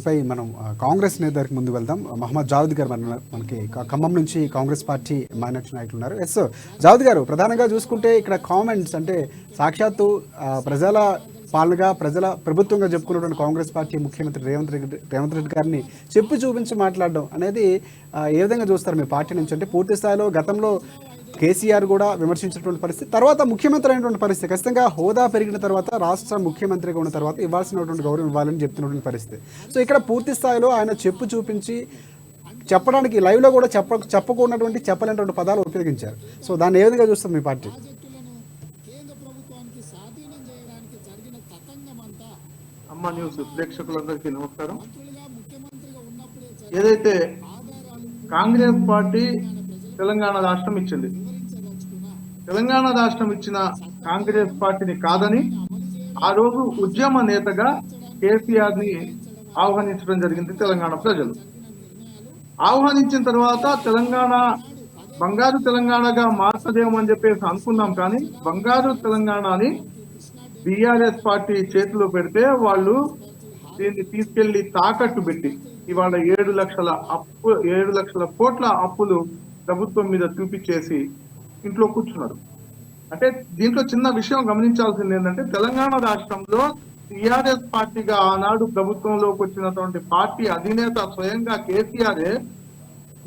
పై మనం కాంగ్రెస్ నేత దగ్గరికి ముందు వెళ్దాం. మహమ్మద్ జావేద్ గారు మనకి ఖమ్మం నుంచి కాంగ్రెస్ పార్టీ మైనార్టీ నాయకులు ఉన్నారు. ఎస్ జావేద్ గారు, ప్రధానంగా చూసుకుంటే ఇక్కడ కామెంట్స్ అంటే సాక్షాత్తు ప్రజల పాలనగా ప్రజల ప్రభుత్వంగా చెప్పుకున్నటువంటి కాంగ్రెస్ పార్టీ ముఖ్యమంత్రి రేవంత్ రెడ్డి గారిని చెప్పి చూపించి మాట్లాడడం అనేది ఏ విధంగా చూస్తారు మీ పార్టీ నుంచి? అంటే పూర్తి స్థాయిలో గతంలో కేసీఆర్ కూడా విమర్శించినటువంటి పరిస్థితి, తర్వాత ముఖ్యమంత్రి అయినటువంటి పరిస్థితి, ఖచ్చితంగా హోదా పెరిగిన తర్వాత రాష్ట్ర ముఖ్యమంత్రిగా ఉన్న తర్వాత ఇవ్వాల్సినటువంటి గౌరవం ఇవ్వాలని చెప్తున్నటువంటి పరిస్థితి. సో ఇక్కడ పూర్తి స్థాయిలో ఆయన చెప్పు చూపించి చెప్పడానికి లైవ్లో కూడా చెప్పకున్నటువంటి చెప్పలేనటువంటి పదాలు ఉపయోగించారు. సో దాన్ని ఏ విధంగా చూస్తుంది మీ పార్టీ? అమ్మ న్యూస్ ప్రేక్షకులందరికీ నమస్కారం. ఏదైతే కాంగ్రెస్ పార్టీ తెలంగాణ రాష్ట్రం ఇచ్చింది, తెలంగాణ రాష్ట్రం ఇచ్చిన కాంగ్రెస్ పార్టీని కాదని ఆ రోజు ఉద్యమ నేతగా కేసీఆర్ ని ఆహ్వానించడం జరిగింది తెలంగాణ ప్రజలు. ఆహ్వానించిన తర్వాత తెలంగాణ బంగారు తెలంగాణగా మార్చదేమని చెప్పేసి అనుకున్నాం. కానీ బంగారు తెలంగాణని బీఆర్ఎస్ పార్టీ చేతిలో పెడితే వాళ్ళు దీన్ని తీసుకెళ్లి తాకట్టు పెట్టి ఇవాళ 7 లక్షల కోట్ల అప్పులు ప్రభుత్వం మీద చూపించేసి ఇంట్లో కూర్చున్నారు. అంటే దీంట్లో చిన్న విషయం గమనించాల్సింది ఏంటంటే, తెలంగాణ రాష్ట్రంలో టీఆర్ఎస్ పార్టీగా ఆనాడు ప్రభుత్వంలోకి వచ్చినటువంటి పార్టీ అధినేత స్వయంగా కేసీఆరే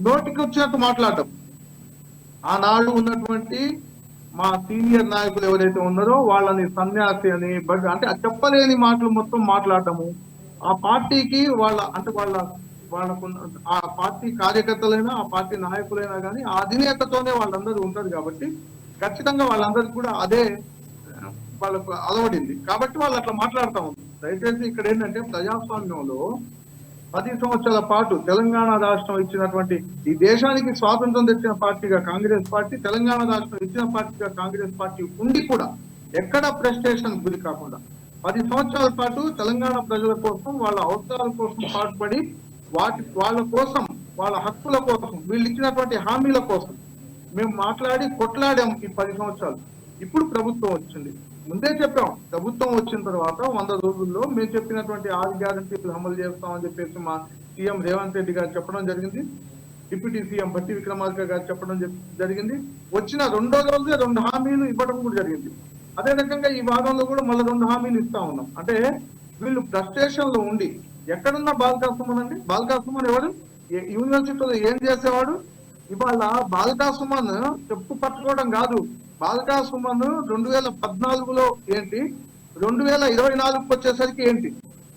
నోటికి వచ్చినట్టు మాట్లాడటం, ఆనాడు ఉన్నటువంటి మా సీనియర్ నాయకులు ఎవరైతే ఉన్నారో వాళ్ళని సన్యాసి అని అంటే చెప్పలేని మాటలు మొత్తం మాట్లాడటము, ఆ పార్టీకి వాళ్ళకు ఆ పార్టీ కార్యకర్తలైనా ఆ పార్టీ నాయకులైనా కానీ ఆ అధినేతతోనే వాళ్ళందరూ ఉంటారు కాబట్టి ఖచ్చితంగా వాళ్ళందరికీ కూడా అదే వాళ్ళకు అలవడింది. కాబట్టి వాళ్ళు అట్లా మాట్లాడుతూ ఉంటారు. దయచేసి ఇక్కడ ఏంటంటే, ప్రజాస్వామ్యంలో 10 సంవత్సరాల పాటు తెలంగాణ రాష్ట్రం ఇచ్చినటువంటి, ఈ దేశానికి స్వాతంత్రం తెచ్చిన పార్టీగా కాంగ్రెస్ పార్టీ, తెలంగాణ రాష్ట్రం ఇచ్చిన పార్టీగా కాంగ్రెస్ పార్టీ ఉండి కూడా ఎక్కడ ఫ్రస్ట్రేషన్ గురి కాకుండా 10 సంవత్సరాల పాటు తెలంగాణ ప్రజల కోసం, వాళ్ళ అవసరాల కోసం పాటుపడి వాళ్ళ కోసం, వాళ్ళ హక్కుల కోసం, వీళ్ళు ఇచ్చినటువంటి హామీల కోసం మేము మాట్లాడి కొట్లాడాం ఈ 10 సంవత్సరాలు. ఇప్పుడు ప్రభుత్వం వచ్చింది, ముందే చెప్పాం, ప్రభుత్వం వచ్చిన తర్వాత 100 రోజుల్లో మేము చెప్పినటువంటి 6 గ్యారంటీలు అమలు చేస్తామని చెప్పేసి మా సీఎం రేవంత్ రెడ్డి గారు చెప్పడం జరిగింది. డిప్యూటీ సీఎం భట్టి విక్రమార్క గారు చెప్పడం జరిగింది. వచ్చిన 2వ రోజే 2 హామీలు ఇవ్వడం కూడా జరిగింది. అదే రకంగా ఈ వారంలో కూడా మళ్ళీ 2 హామీలు ఇస్తా ఉన్నాం. అంటే వీళ్ళు ఫ్రస్ట్రేషన్ లో ఉండి, ఎక్కడున్న బాల్కా సుమన్ అండి, బాల్కా సుమన్ ఎవరు, యూనివర్సిటీలో ఏం చేసేవాడు? ఇవాళ బాల్కా సుమన్ చెప్పు పట్టుకోవడం కాదు, బాల్కా సుమన్ 2014లో ఏంటి, 2024కి వచ్చేసరికి ఏంటి,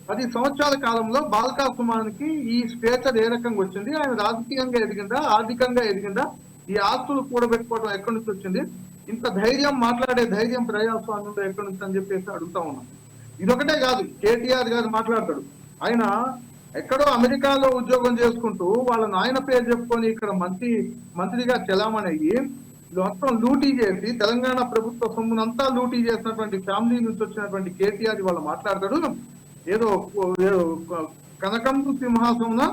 10 సంవత్సరాల కాలంలో బాల్కా సుమన్కి ఈ స్టేచర్ ఏ రకంగా వచ్చింది? ఆయన రాజకీయంగా ఎదిగిందా, ఆర్థికంగా ఎదిగిందా? ఈ ఆస్తులు కూడబెట్టుకోవడం ఎక్కడి నుంచి వచ్చింది? ఇంత ధైర్యం, మాట్లాడే ధైర్యం ప్రజాస్వామ్యంలో ఎక్కడి నుంచి అని చెప్పేసి అడుగుతా ఉన్నాం. ఇదొకటే కాదు, కేటీఆర్ గారు మాట్లాడతాడు, ఆయన ఎక్కడో అమెరికాలో ఉద్యోగం చేసుకుంటూ వాళ్ళ నాయన పేరు చెప్పుకొని ఇక్కడ మంత్రిగా చెలామణి అయ్యి మొత్తం లూటీ చేసి తెలంగాణ ప్రభుత్వ సొమ్మునంతా లూటీ చేసినటువంటి ఫ్యామిలీ నుంచి వచ్చినటువంటి కేటీఆర్ వాళ్ళు మాట్లాడతాడు, ఏదో కనకం సింహాసన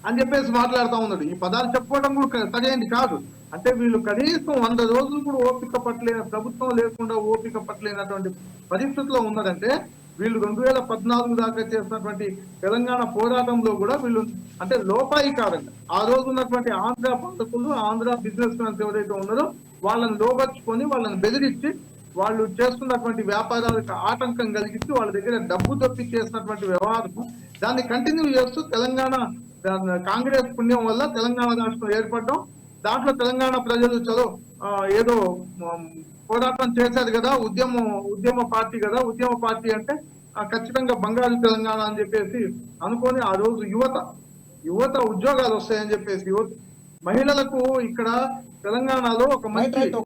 అని చెప్పేసి మాట్లాడుతూ ఉన్నాడు. ఈ పదాలు చెప్పుకోవడం కూడా సరైనది కాదు. అంటే వీళ్ళు కనీసం 100 రోజులు కూడా ఓపిక పట్టలేని, ప్రభుత్వం లేకుండా ఓపిక పట్టలేనటువంటి పరిస్థితిలో ఉన్నదంటే, వీళ్ళు 2014 దాకా చేసినటువంటి తెలంగాణ పోరాటంలో కూడా వీళ్ళు అంటే లోపాయికారంగా ఆ రోజు ఉన్నటువంటి ఆంధ్ర పాలకులు, ఆంధ్ర బిజినెస్ మ్యాన్స్ ఎవరైతే ఉన్నారో వాళ్ళని లోపరుచుకొని, వాళ్ళని బెదిరించి, వాళ్ళు చేస్తున్నటువంటి వ్యాపారాలకు ఆటంకం కలిగించి వాళ్ళ దగ్గర డబ్బు తప్పి చేసినటువంటి వ్యవహారం, దాన్ని కంటిన్యూ చేస్తూ తెలంగాణ కాంగ్రెస్ పుణ్యం వల్ల తెలంగాణ రాష్ట్రం ఏర్పడడం, దాంట్లో తెలంగాణ ప్రజలు ఏదో పోరాటం చేశారు కదా, ఉద్యమ పార్టీ కదా, ఉద్యమ పార్టీ అంటే ఖచ్చితంగా బంగారు తెలంగాణ అని చెప్పేసి అనుకొని ఆ రోజు యువత ఉద్యోగాలు వస్తాయని చెప్పేసి మహిళలకు ఇక్కడ తెలంగాణలో ఒక మంచి